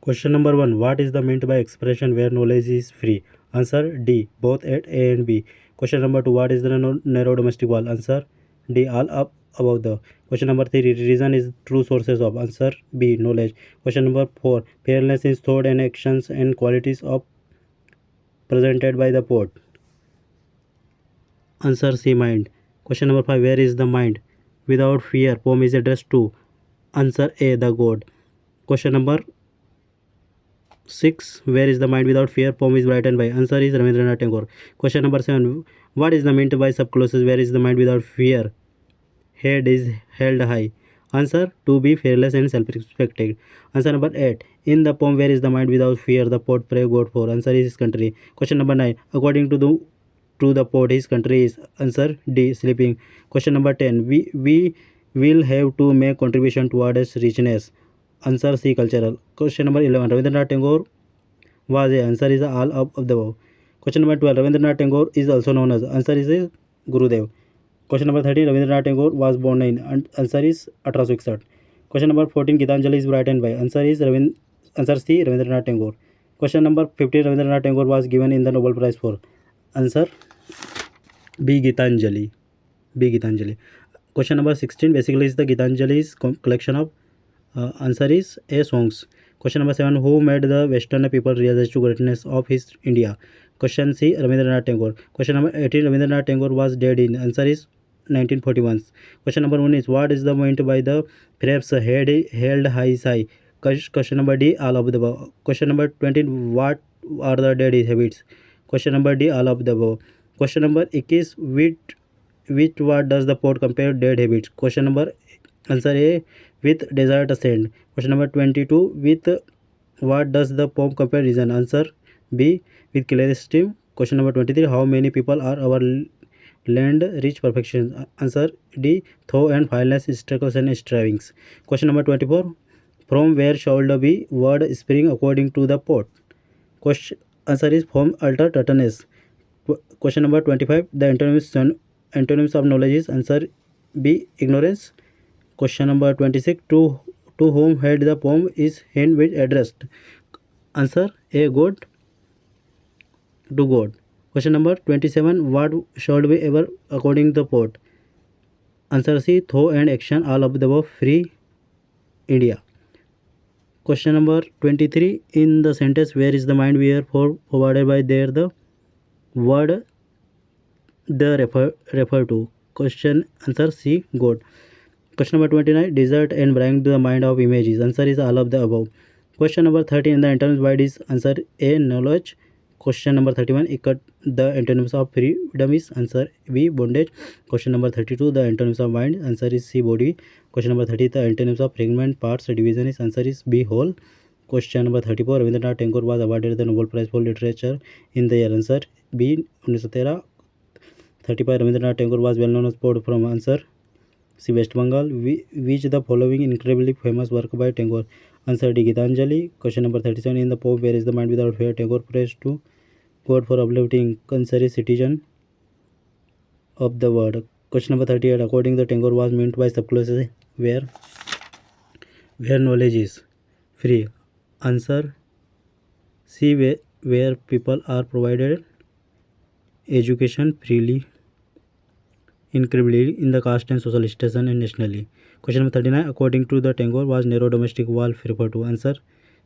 Question number 1. What is the meant by expression where knowledge is free? Answer D. Both at A and B. Question number 2. What is the narrow domestic wall? Answer D. All up above the. Question number 3. Reason is true sources of. Answer B. Knowledge. Question number 4. Fairness is thought and actions and qualities of presented by the poet. Answer C. Mind. Question number 5. Where is the mind? Without fear, poem is addressed to. Answer A. The God. Question number 6. Where is the mind without fear? Poem is written by. Answer is Rabindranath Tagore. Question number 7. What is the meant by subclauses? Where is the mind without fear? Head is held high. Answer to be fearless and self-respected. Answer number 8. In the poem, where is the mind without fear? The poet pray God for. Answer is his country. Question number 9. According to the poet, his country is. Answer D. Sleeping. Question number 10. We will have to make contribution towards richness. Answer C. Cultural. Question number 11. Rabindranath Tagore was a. Answer is all of the above. Question number 12. Rabindranath Tagore is also known as. Answer is Gurudev. Question number 13. Rabindranath Tagore was born in. Answer is 1861. Question number 14. Gitanjali is written by. Answer C. Rabindranath Tagore. Question number 15. Rabindranath Tagore was given in the Nobel Prize for. Answer B. Gitanjali. Question number 16. Basically is the Gitanjali's collection of. Answer is A. Songs. Question number 7. Who made the Western people realize to greatness of his India? Question C. Rabindranath Tagore. Question number 18. Rabindranath Tagore was dead in. Answer is 1941. Question number 1 is what is the meant by the perhaps held high sigh? Question number D. All of the above. Question number 20. What are the dead habits? Question number D. All of the above. Question number 21. Which what does the poet compare dead habits? Question number answer A. With desert sand. Question number 22. With what does the poem compare reason? Answer B. With clear stream. Question number 23. How many people are our land reach perfection? Answer D. Thought and fineness, struggles and strivings. Question number 24. From where shall be word spring according to the poet? Question answer is from alter turtleness. Question number 25. The antonyms of knowledge is. Answer B. Ignorance. Question number 26. To whom had the poem is hand which addressed? Answer A. God. To God. Question number 27. What should be ever according to the poet? Answer C. Thought and action all of the above free India. Question number 23. In the sentence where is the mind we are forwarded by there the word the refer to? Question answer C. God. Question number 29. Desert and bring the mind of images. Answer is all of the above. Question number 30. In the antonyms word is. Answer A. Knowledge. Question number 31. The antonyms of freedom is. Answer B. Bondage. Question number 32. The antonyms of mind. Answer is C. Body. Question number 30. The antonyms of fragment parts division is. Answer is B. Whole. Question number 34. Rabindranath Tagore was awarded the Nobel Prize for Literature in the year. Answer B. 1913. 35. Rabindranath Tagore was well known as poet from. Answer C. West Bengal. Which the following incredibly famous work by Tagore? Answer D. Gitanjali. Question number 37. In the poem Where is the Mind Without Fear, Tagore prays to God for uplifting concerned citizen of the world. Question number 38. According to Tagore was meant by subclauses where knowledge is free. Answer C. Where people are provided education freely, incredibly in the caste and social status and nationally. Question number 39. According to the Tagore was narrow domestic wall referred to? Answer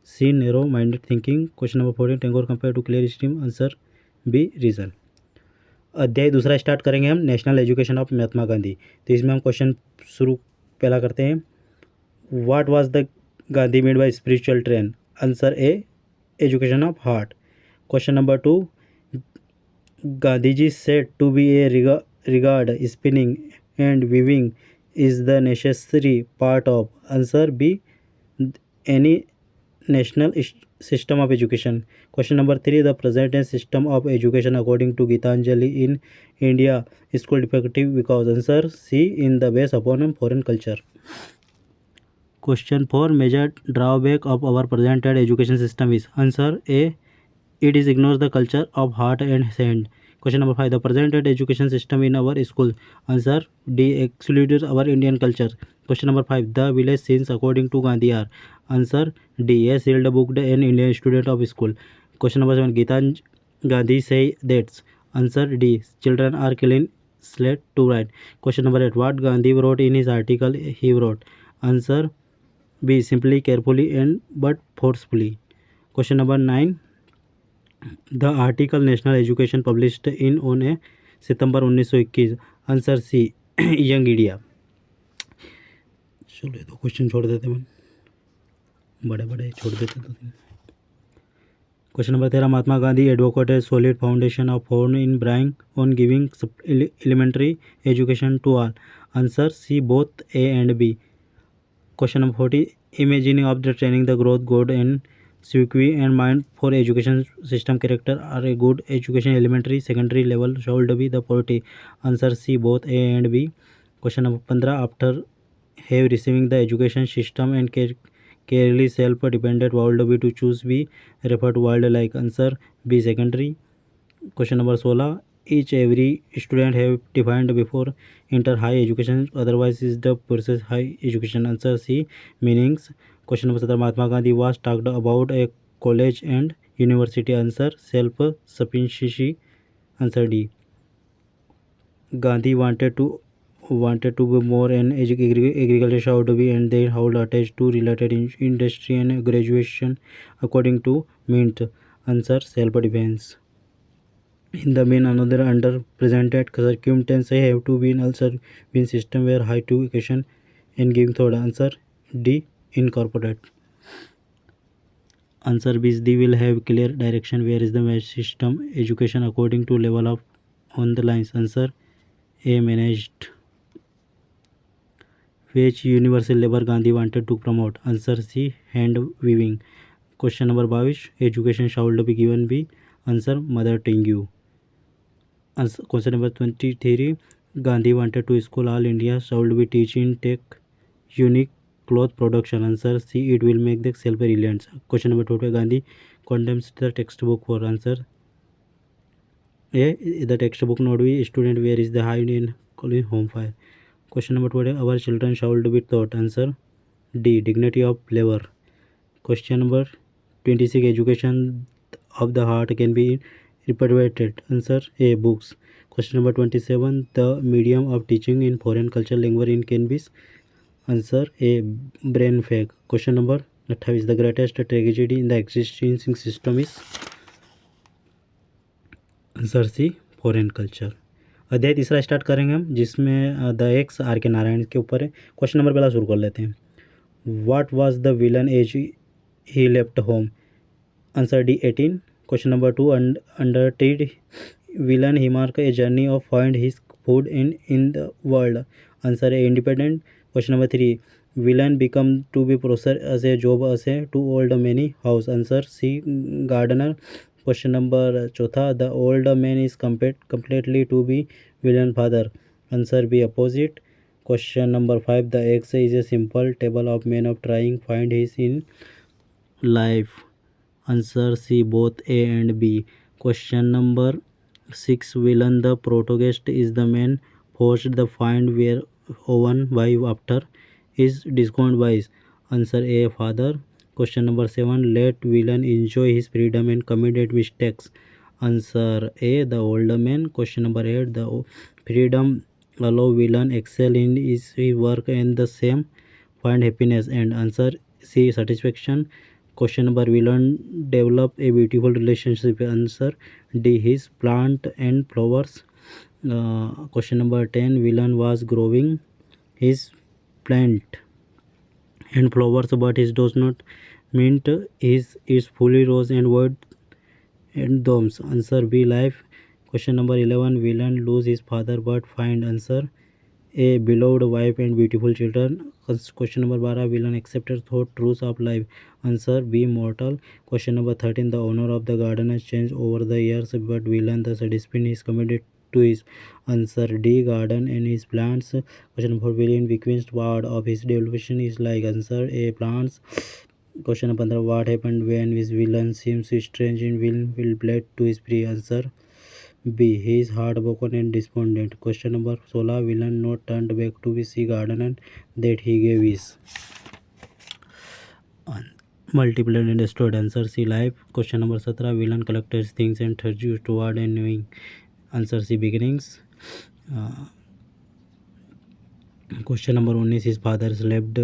C. Narrow minded thinking. Question number 14. Tagore compared to clear stream. Answer B. Reason. अध्याय दूसरा start करेंगे हम national education of Mahatma Gandhi. तो इसमें हम question शुरू पहला करते हैं. What was the Gandhi made by spiritual train? Answer A. Education of heart. Question number 2. Gandhi ji said to be a regard spinning and weaving is the necessary part of. Answer B. Any national system of education. Question number 3. The present system of education according to Gitanjali in India is called effective because. Answer C. In the base upon foreign culture. Question 4. Major drawback of our presented education system is. Answer A. It is ignores the culture of heart and sand. Question number 5. The present education system in our school. Answer D. Excluded our Indian culture. Question number 5. The village scenes according to Gandhi are. Answer D. A sealed book an Indian student of school. Question number 7. Gita Gandhi say that. Answer D. Children are clean slate to write. Question number 8. What Gandhi wrote in his article he wrote. Answer B. Simply, carefully and but forcefully. Question number 9. The article National Education published in on a September 1921. Answer C young India. चलो ये दो question छोड़ देते हैं, बड़े बड़े छोड़ देते दो तीन. Question number 13. Mahatma Gandhi advocate a solid foundation of foreign in bring on giving elementary education to all. Answer C both A and B. Question number 40. Imagining of the training the growth good and psyche and mind for education system character are a good education elementary secondary level should be the priority. Answer C both A and B. Question number 15. After have receiving the education system and carefully self dependent world be to choose B referred world like. Answer B secondary. Question number 16. Each every student have defined before enter high education otherwise is the process high education. Answer C meanings. Question number 17. Mahatma Gandhi was talked about a college and university. Answer self sufficiency. Answer D. Gandhi wanted to be more an agriculture should be and they hold attached to related industry and graduation according to Mint. Answer self defense. In the main another underrepresented circumstance have to be also been system where high to education and giving thought. Answer D incorporate. Answer B is D will have clear direction where is the system education according to level of on the lines. Answer A managed. Which universal labor Gandhi wanted to promote. Answer C hand weaving. Question number 22. Education should be given B. Answer mother tongue. Question number 23. Gandhi wanted to school all India should be teaching tech unique cloth production. Answer C it will make the self reliant. Question number 20. Gandhi condemns the textbook for. Answer A the textbook not be student where is the high in calling home fire. Question number 20. Our children should be taught. Answer D dignity of labor. Question number 26. Education of the heart can be repudiated. Answer A books. Question number 27. The medium of teaching in foreign culture language in can be. Answer A brain fag. Question number 28. The greatest tragedy in the existing system is. Answer C foreign culture. अध्याय तीसरा start करेंगे हम जिसमें the x are के नारायण के ऊपर है. Question number पहला शुरू कर लेते हैं. What was the villain as he left home. Answer D 18. Question number 2. Underrated villain he mark a journey of find his food in the world. Answer A independent. Question number 3. Villain become to be professor as a job as a to old many house. Answer C gardener. Question number 4. The old man is completely to be villain father. Answer B opposite. Question number 5. The X is a simple table of men of trying find his in life. Answer C both A and B. Question number 6. Villain the protagonist is the man forced the find where Owen wife after is discovered by his. Answer A father. Question number 7. Let villain enjoy his freedom and committed mistakes. Answer A the older man. Question number 8. The freedom allow villain excel in his work and the same find happiness and. Answer C satisfaction. Question number villain develop a beautiful relationship. Answer D his plant and flowers. Question number 10. Villain was growing his plant and flowers but it does not mean is fully rose and void and domes. Answer B life. Question number 11. Villain lose his father but find. Answer A beloved wife and beautiful children. Question number 12. Villain accepted thought truths of life. Answer B mortal. Question number 13. The owner of the garden has changed over the years but villain the discipline is committed to his. Answer D garden and his plants. Question number 4. Villain becomes part of his devolution is like. Answer A plants. Question number 15. What happened when his villain seems strange and will bled to his prey. Answer B. He is heartbroken and despondent. Question number 16. Villain not turned back to see garden that he gave his multiple and destroyed. Answer C. Life. Question number 17. Villain collected things and turns you toward and knowing. Answer C. Beginnings. Question number 1 is his father slapped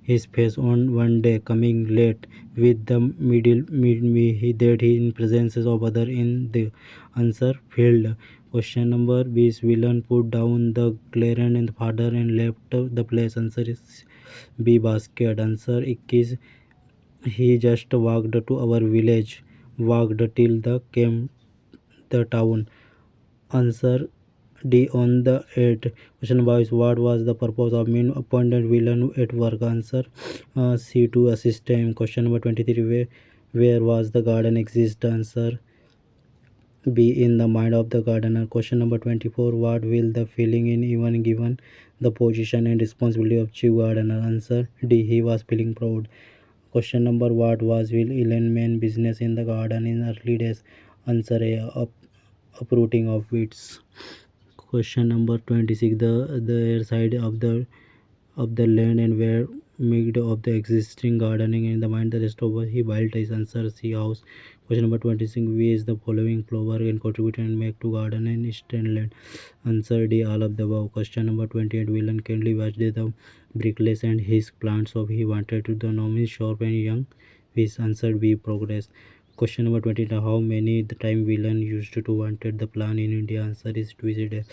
his face on one day coming late with the that he in presence of other in the answer field. Question number B is villain put down the clarion and father and left the place. Answer is B. Basket. Answer is he just walked to our village, walked till the came the town. Answer D. On the 8. Question number is what was the purpose of mean appointed villain at work? Answer C. To assist him. Question number 23. Where was the garden exist? Answer B. In the mind of the gardener. Question number 24. What will the feeling in even given the position and responsibility of chief gardener? Answer D. He was feeling proud. Question number what was will Ellen main business in the garden in early days? Answer A. Uprooting of weeds. Question number 26. The side of the land and where made of the existing gardening in the mind the rest of he built his. Answer C. House. Question number 26. We is the following flower and contribute and make to garden and eastern land. Answer D. All of the above. Question number 28. Villain kindly watched the brickless and his plants of he wanted to the nominee sharp and young. His answer B. Progress. Question number 29. How many the time villain used to wanted the plan in India? Answer is twisted.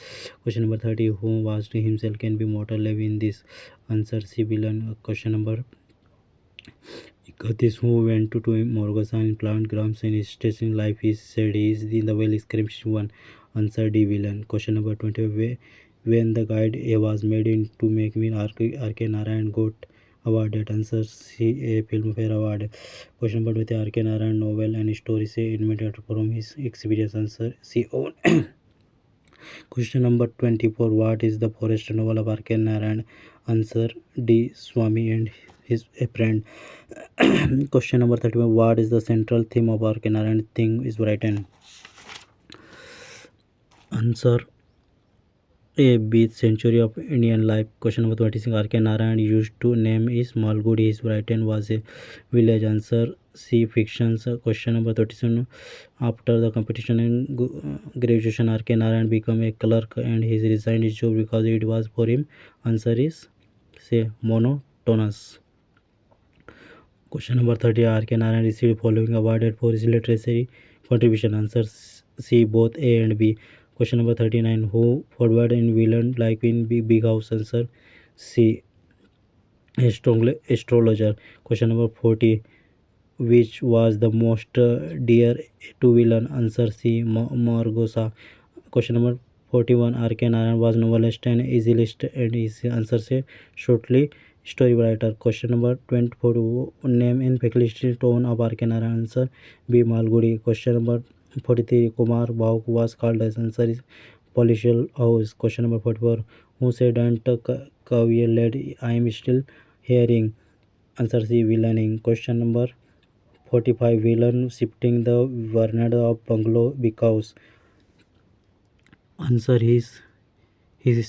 Question number 30. Who was himself can be mortal live in this? Answer C. Villain. Question number 31. Who went to Morgosa and plant grams and his station life is said he is in the well description one. Answer D. Villain. Question number 20. When the guide A was made in to make me R.K. Narayan got awarded. Answer C. A Filmfare Award. Question number 20. R.K. Narayan novel and story say invented from his experience. Answer C. Own. Question number 24. What is the forest novel of R.K. Narayan? Answer D. Swami and his a friend. Question number 31. What is the central theme of R.K. Narayan thing is written? Answer A. Beat century of Indian life. Question number 26. R.K. Narayan used to name is Malgudi. His written was a village. Answer C. Fictions. Question number 37. After the competition in graduation, R.K. Narayan became a clerk and he resigned his job because it was for him. Answer is C. Monotonous. Question number 30. R.K. Narayan received following awarded for his literary contribution. Answer C. Both A and B. Question number 39. Who forward in villain like in Big House? Answer C. Astrologer. Question number 40. Which was the most dear to villain? Answer C. Margosa. Question number 41. R.K. Narayan was novelist and essayist and his answer say shortly story writer. Question number 24. Name and faculty tone of R.K. Narayan. Answer B. Malgudi. Question number 43. Kumar Bhauk was called as answer is Policial House. Question number 44. Who said and Kavya led I am still hearing? Answer C. Villaining. Question number 45. Villain shifting the vernacular of bungalow because answer is his